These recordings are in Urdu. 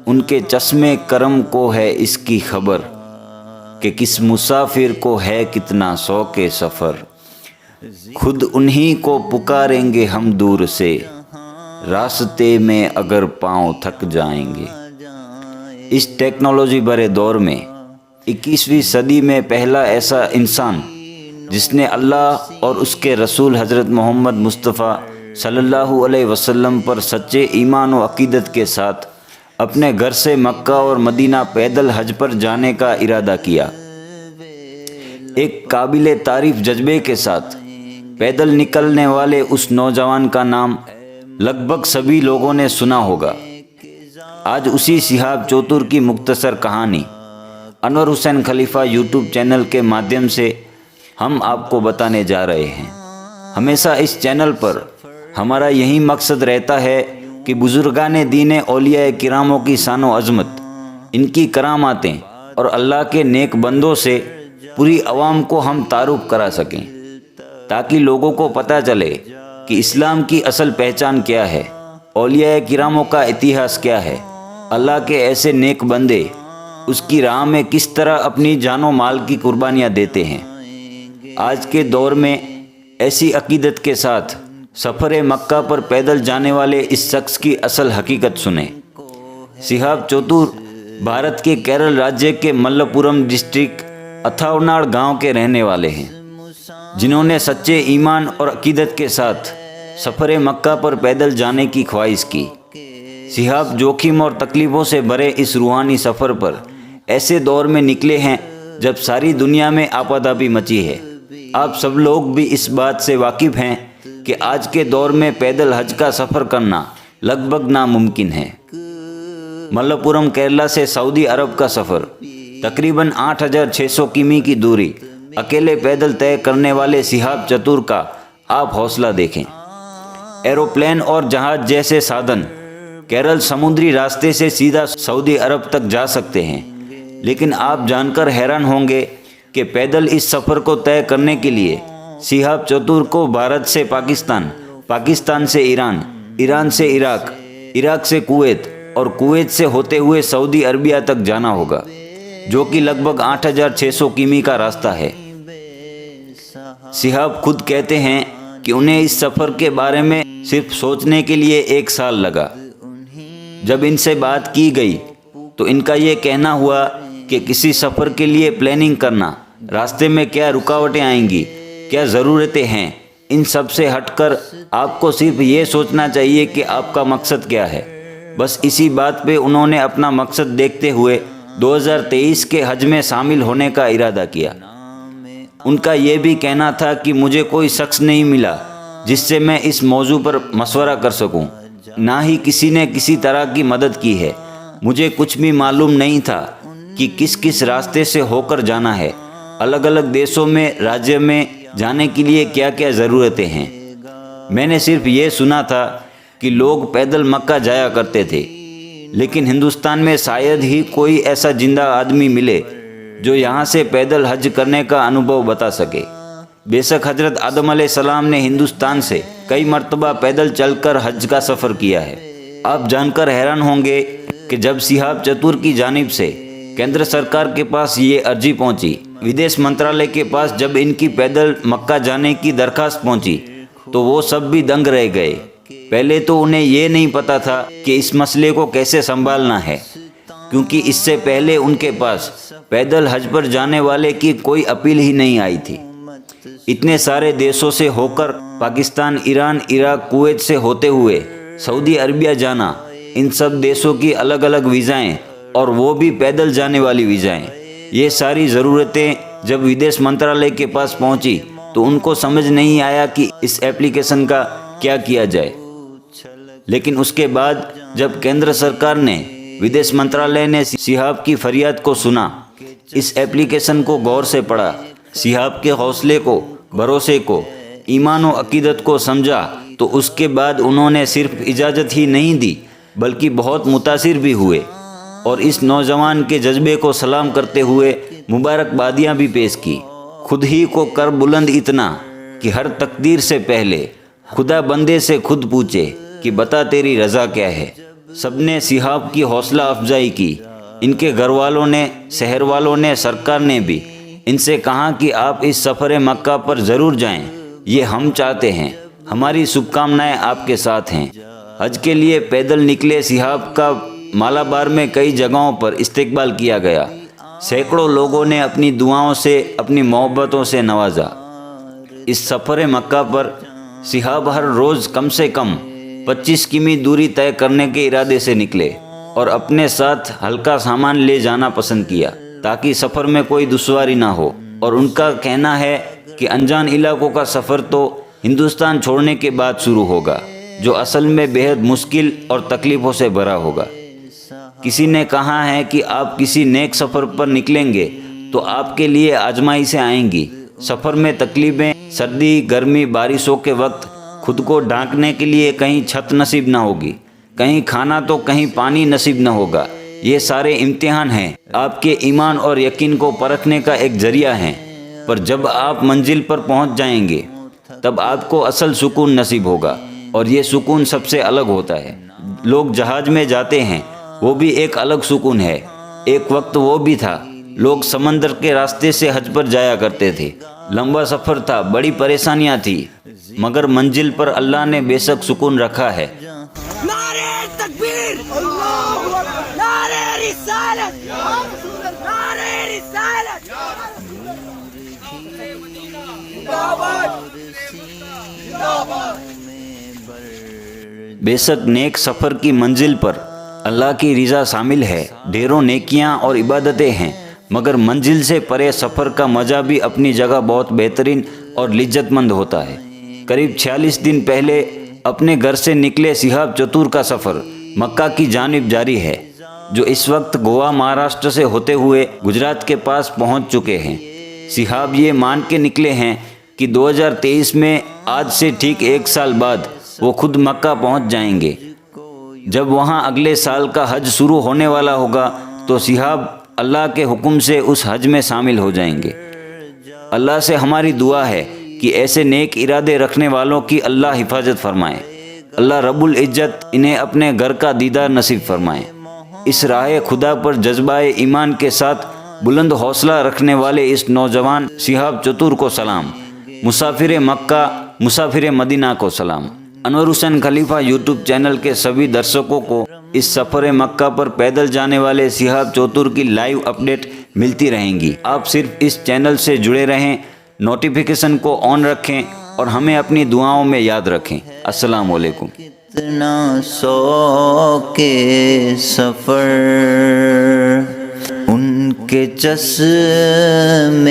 ان کے چشمے کرم کو ہے اس کی خبر کہ کس مسافر کو ہے کتنا شوق سفر۔ خود انہی کو پکاریں گے ہم دور سے، راستے میں اگر پاؤں تھک جائیں گے۔ اس ٹیکنالوجی بھرے دور میں 21ویں صدی میں پہلا ایسا انسان جس نے اللہ اور اس کے رسول حضرت محمد مصطفیٰ صلی اللہ علیہ وسلم پر سچے ایمان و عقیدت کے ساتھ اپنے گھر سے مکہ اور مدینہ پیدل حج پر جانے کا ارادہ کیا۔ ایک قابل تعریف جذبے کے ساتھ پیدل نکلنے والے اس نوجوان کا نام لگ بھگ سبھی لوگوں نے سنا ہوگا۔ آج اسی شہاب چوتر کی مختصر کہانی انور حسین خلیفہ یوٹیوب چینل کے مادھیم سے ہم آپ کو بتانے جا رہے ہیں۔ ہمیشہ اس چینل پر ہمارا یہی مقصد رہتا ہے کہ بزرگان دین اولیاء کراموں کی شان و عظمت، ان کی کراماتیں اور اللہ کے نیک بندوں سے پوری عوام کو ہم تعارف کرا سکیں، تاکہ لوگوں کو پتہ چلے کہ اسلام کی اصل پہچان کیا ہے، اولیاء کراموں کا اتہاس کیا ہے، اللہ کے ایسے نیک بندے اس کی راہ میں کس طرح اپنی جان و مال کی قربانیاں دیتے ہیں۔ آج کے دور میں ایسی عقیدت کے ساتھ سفر مکہ پر پیدل جانے والے اس شخص کی اصل حقیقت سنیں۔ شہاب چوتر بھارت کے کیرل راجیہ کے ملپورم ڈسٹرکٹ اتھاوناڈ گاؤں کے رہنے والے ہیں، جنہوں نے سچے ایمان اور عقیدت کے ساتھ سفر مکہ پر پیدل جانے کی خواہش کی۔ شہاب جوخم اور تکلیفوں سے بھرے اس روحانی سفر پر ایسے دور میں نکلے ہیں جب ساری دنیا میں آپادابی مچی ہے۔ آپ سب لوگ بھی اس بات سے واقف ہیں کہ آج کے دور میں پیدل حج کا سفر کرنا لگ بھگ ناممکن ہے۔ ملپورم کیرلا سے سعودی عرب کا سفر تقریباً 8600 کمی کی دوری اکیلے پیدل طے کرنے والے شہاب چتور کا آپ حوصلہ دیکھیں۔ ایروپلین اور جہاز جیسے سادن کیرل سمندری راستے سے سیدھا سعودی عرب تک جا سکتے ہیں، لیکن آپ جان کر حیران ہوں گے کہ پیدل اس سفر کو طے کرنے کے لیے شہاب چتور کو بھارت سے پاکستان، پاکستان سے ایران، ایران سے عراق، عراق سے کویت اور کویت سے ہوتے ہوئے سعودی عربیہ تک جانا ہوگا، جو کہ لگ بھگ 8600 کمی کا راستہ ہے۔ شہاب خود کہتے ہیں کہ انہیں اس سفر کے بارے میں صرف سوچنے کے لیے 1 سال لگا۔ جب ان سے بات کی گئی تو ان کا یہ کہنا ہوا کہ کسی سفر کے لیے پلاننگ کرنا، راستے میں کیا رکاوٹیں آئیں گی، کیا ضرورتیں ہیں، ان سب سے ہٹ کر آپ کو صرف یہ سوچنا چاہیے کہ آپ کا مقصد کیا ہے۔ بس اسی بات پہ انہوں نے اپنا مقصد دیکھتے ہوئے 2023 کے حج میں شامل ہونے کا ارادہ کیا۔ ان کا یہ بھی کہنا تھا کہ مجھے کوئی شخص نہیں ملا جس سے میں اس موضوع پر مشورہ کر سکوں، نہ ہی کسی نے کسی طرح کی مدد کی ہے۔ مجھے کچھ بھی معلوم نہیں تھا کہ کس کس راستے سے ہو کر جانا ہے، الگ الگ دیشوں میں، راجیہ میں جانے کے لیے کیا کیا ضرورتیں ہیں۔ میں نے صرف یہ سنا تھا کہ لوگ پیدل مکہ جایا کرتے تھے، لیکن ہندوستان میں شاید ہی کوئی ایسا زندہ آدمی ملے جو یہاں سے پیدل حج کرنے کا انوبھو بتا سکے۔ بے شک حضرت آدم علیہ السلام نے ہندوستان سے کئی مرتبہ پیدل چل کر حج کا سفر کیا ہے۔ آپ جان کر حیران ہوں گے کہ جب شہاب چتور کی جانب سے کیندر سرکار کے پاس یہ عرضی پہنچی، ودیش منترالیہ کے پاس جب ان کی پیدل مکہ جانے کی درخواست پہنچی تو وہ سب بھی دنگ رہ گئے۔ پہلے تو انہیں یہ نہیں پتا تھا کہ اس مسئلے کو کیسے سنبھالنا ہے، کیونکہ اس سے پہلے ان کے پاس پیدل حج پر جانے والے کی کوئی اپیل ہی نہیں آئی تھی۔ اتنے سارے دیشوں سے ہو کر پاکستان، ایران، عراق، کویت سے ہوتے ہوئے سعودی عربیہ جانا، ان سب دیشوں کی الگ الگ ویزائیں اور وہ بھی پیدل جانے والی ویزائیں، یہ ساری ضرورتیں جب ودیش منترالیہ کے پاس پہنچی تو ان کو سمجھ نہیں آیا کہ اس ایپلیکیشن کا کیا کیا جائے۔ لیکن اس کے بعد جب کیندر سرکار نے، ودیش منترالیہ نے شہاب کی فریاد کو سنا، اس ایپلیکیشن کو غور سے پڑھا، شہاب کے حوصلے کو، بھروسے کو، ایمان و عقیدت کو سمجھا، تو اس کے بعد انہوں نے صرف اجازت ہی نہیں دی بلکہ بہت متاثر بھی ہوئے، اور اس نوجوان کے جذبے کو سلام کرتے ہوئے مبارکبادیاں بھی پیش کی۔ خود ہی کو کر بلند اتنا کہ ہر تقدیر سے پہلے خدا بندے سے خود پوچھے کہ بتا تیری رضا کیا ہے۔ سب نے صحاب کی حوصلہ افزائی کی، ان کے گھر والوں نے، شہر والوں نے، سرکار نے بھی ان سے کہا کہ آپ اس سفر مکہ پر ضرور جائیں، یہ ہم چاہتے ہیں، ہماری شبھ کامنائیں آپ کے ساتھ ہیں۔ حج کے لیے پیدل نکلے صحاب کا مالابار میں کئی جگہوں پر استقبال کیا گیا۔ سینکڑوں لوگوں نے اپنی دعاؤں سے، اپنی محبتوں سے نوازا۔ اس سفر مکہ پر صحاب ہر روز کم سے کم 25 کمی دوری طے کرنے کے ارادے سے نکلے اور اپنے ساتھ ہلکا سامان لے جانا پسند کیا تاکہ سفر میں کوئی دشواری نہ ہو۔ اور ان کا کہنا ہے کہ انجان علاقوں کا سفر تو ہندوستان چھوڑنے کے بعد شروع ہوگا، جو اصل میں بہت مشکل اور تکلیفوں سے بھرا ہوگا۔ کسی نے کہا ہے کہ آپ کسی نیک سفر پر نکلیں گے تو آپ کے لیے آزمائشیں آئیں گی۔ سفر میں تکلیفیں، سردی، گرمی، بارشوں کے وقت خود کو ڈھانکنے کے لیے کہیں چھت نصیب نہ ہوگی، کہیں کھانا تو کہیں پانی نصیب نہ ہوگا۔ یہ سارے امتحان ہیں، آپ کے ایمان اور یقین کو پرکھنے کا ایک ذریعہ ہیں، پر جب آپ منزل پر پہنچ جائیں گے تب آپ کو اصل سکون نصیب ہوگا، اور یہ سکون سب سے الگ ہوتا ہے۔ لوگ جہاز میں جاتے ہیں، وہ بھی ایک الگ سکون ہے۔ ایک وقت وہ بھی تھا لوگ سمندر کے راستے سے حج پر جایا کرتے تھے، لمبا سفر تھا، بڑی پریشانیاں تھیں، مگر منزل پر اللہ نے بے شک سکون رکھا ہے۔ نعرہ تکبیر، اللہ اکبر، نعرہ رسالت، نعرہ رسالت، بے شک نیک سفر کی منزل پر اللہ کی رضا شامل ہے، ڈھیروں نیکیاں اور عبادتیں ہیں، مگر منزل سے پرے سفر کا مزہ بھی اپنی جگہ بہت بہترین اور لذت مند ہوتا ہے۔ قریب 46 دن پہلے اپنے گھر سے نکلے صحاب چتور کا سفر مکہ کی جانب جاری ہے، جو اس وقت گوا مہاراشٹر سے ہوتے ہوئے گجرات کے پاس پہنچ چکے ہیں۔ صحاب یہ مان کے نکلے ہیں کہ 2023 میں آج سے ٹھیک 1 سال بعد وہ خود مکہ پہنچ جائیں گے۔ جب وہاں اگلے سال کا حج شروع ہونے والا ہوگا تو صحاب اللہ کے حکم سے اس حج میں شامل ہو جائیں گے۔ اللہ سے ہماری دعا ہے کہ ایسے نیک ارادے رکھنے والوں کی اللہ حفاظت فرمائے، اللہ رب العزت انہیں اپنے گھر کا دیدار نصیب فرمائے۔ اس راہ خدا پر جذبہ ایمان کے ساتھ بلند حوصلہ رکھنے والے اس نوجوان صحاب چتور کو سلام، مسافر مکہ، مسافر مدینہ کو سلام۔ انور حسین خلیفہ یوٹیوب چینل کے سبھی درشکوں کو اس سفر مکہ پر پیدل جانے والے صحاب چتور کی لائیو اپڈیٹ ملتی رہیں گی۔ آپ صرف اس چینل سے جڑے رہیں، نوٹیفیکیشن کو آن رکھیں اور ہمیں اپنی دعاؤں میں یاد رکھیں۔ السلام علیکم۔ کتنا سو کے سفر ان کے چشمِ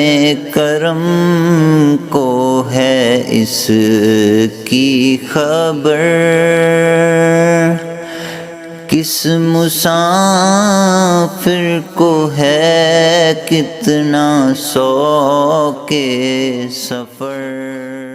کرم کو ہے اس کی خبر، کس مسافر کو ہے کتنا سو کے سفر۔